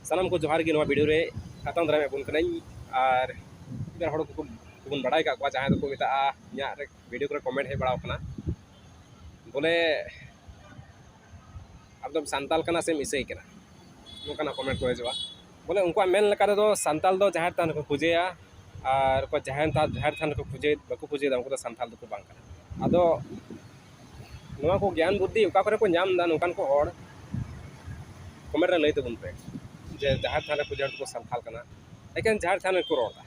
सानाम को जोहार गी नवा वीडियो रे खाताम दाराम एबुन कनाई और इधर हड़ को बुन बड़ाई का जहां को मेता इया वीडियो को कमेंट हे बड़ा कना बोले अब सानताल कना से इसे कना नोकना कमेंट को हजवा बोले उनको मेन लका दो सानताल दो जहां थान को पूजेया और को जहां थान को पूजे बको पूजे उनको तो सानताल दो को बांग कना आदो नवा को ज्ञान बुद्धि उका करे को नाम दा नोकान को हड़ कमेंट रे लई तबुन पे जे जहां थाने पूजा को सानताल कना लेकिन जहां थाने को रोड़ा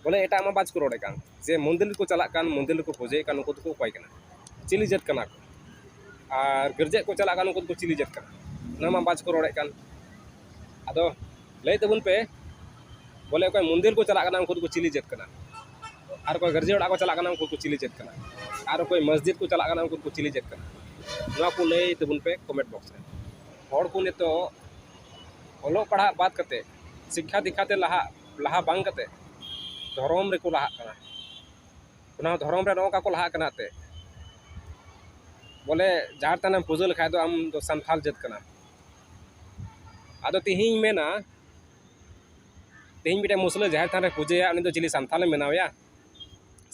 बोले एटा मा बाज को रोड़े कान जे मंदिर को चला कान मंदिर को पूजे कान उनको तो कोई कना चिली जत कना को और गिरजे को चला कान उनको तो चिली जत कना ना मा बाज को रोड़े कान आदो लई तबुन पे बोले कोई मंदिर को चला कान उनको तो चिली जत कना और कोई गिरजे ओड़ा को चला कान उनको तो चिली जत कना और कोई मस्जिद को चला कान उनको तो चिली जत कना नवा को लई तबुन पे कमेंट बॉक्स रे हड़ को नितो ओलो पढ़ा बात करते शिक्षा दिखाते लहा लहा बांग करते धर्म रे को लहा कना उना धर्म रे नोका को लहा कना ते बोले जहां तने पूजल खाय दो हम दो संथाल जत कना आदो तिहिं मेना तिहिं बिटे मुसले जहां तने पूजेया उनी दो चिली संथाल मेनावया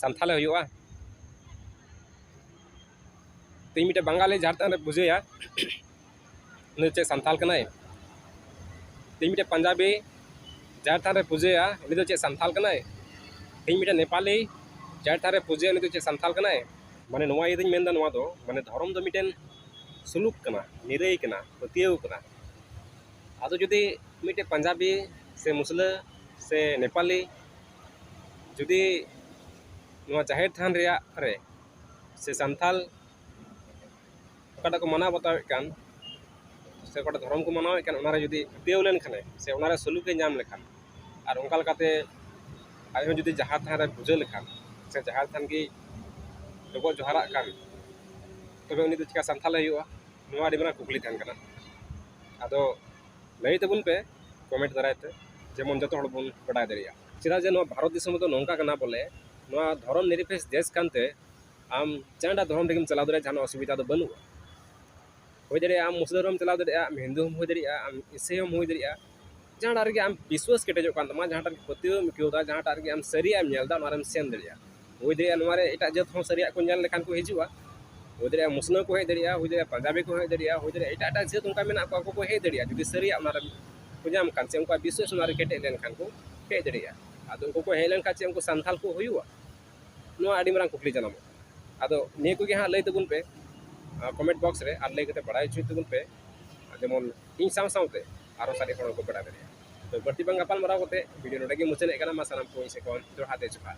संथाल होयुआ तिहिं बिटे बंगाली जहां तने पूजेया उनी चे संथाल कनाय तिहिं बिटे पंजाबी जहां थारे पूजेया उनी दो चे संथाल कनाय तिहिं बिटे नेपाली जहां थारे पूजेया उनी दो चे संथाल कनाय माने नवा इदिन मेनदा नवा दो माने धर्म दो मिटेन सुलूक कना निरई कना पतियव कना आदो जुदी मिटे पंजाबी से मुसला से नेपाली जुदी नवा जाहिर थान रिया रे से संथाल को मना बतावे कान से कोटा धर्म को मनावे कान ओनारे जुदी पतियव लेन खाने से ओनारे सुलूक के नाम लेखान और उनका लकाते आयो जुदी जहां थान रे पूजा लेखान से जहां थान की डबो जोहारा कान तबे उनी दो चिका संथाल हुआ नवा आदि मरा कुकली थान कना आदो लई तबुन पे कमेंट दारायते जेमन जतो हड़ बुन बडाय दरिया चिरा जे नवा भारत दिसम दो नोंका कना बोले नवा धर्म निरपेक्ष देश कानते आम चांडा धर्म रेगिम चलाव दरे जान असुविधा दो बनु होय दरिया आम मुस्लिम चलाव दरिया आम हिंदू होय दरिया आम ईसाई होय दरिया जहां रे आम विश्वास केटेजो कान तमा जहां पतियो मिक्योदा जहां रे आम सरी आम नेलदा नारम सेन दरिया होय दरिया नवारे एटा जत हो सरिया को नेल लेखान को हिजुआ होय दरिया मुस्लिम को हे दरिया होय दरिया पंजाबी को हे दरिया होय दरिया एटा एटा जत उनका मेना को हे दरिया जुदी सरिया नार को जाम कान से उनका विश्वास नार केटे लेन खान को हे दरिया आदो उनको को हे लेन का से उनको संथाल को हुआ नो आडी मरा कुकली जनाम आदो ने को गे हा लई तबुन पे कमेंट बॉक्स रे आर लई कते पढ़ाई छु तबुन पे जेमन इन साव सावते आरो सारी हड़ को बड़ा दरिया तो बर्ती बंग गपाल मराव कोते वीडियो नोडे गे मुचने एकना मा सनम को इसे कोन जोहाते जुहा।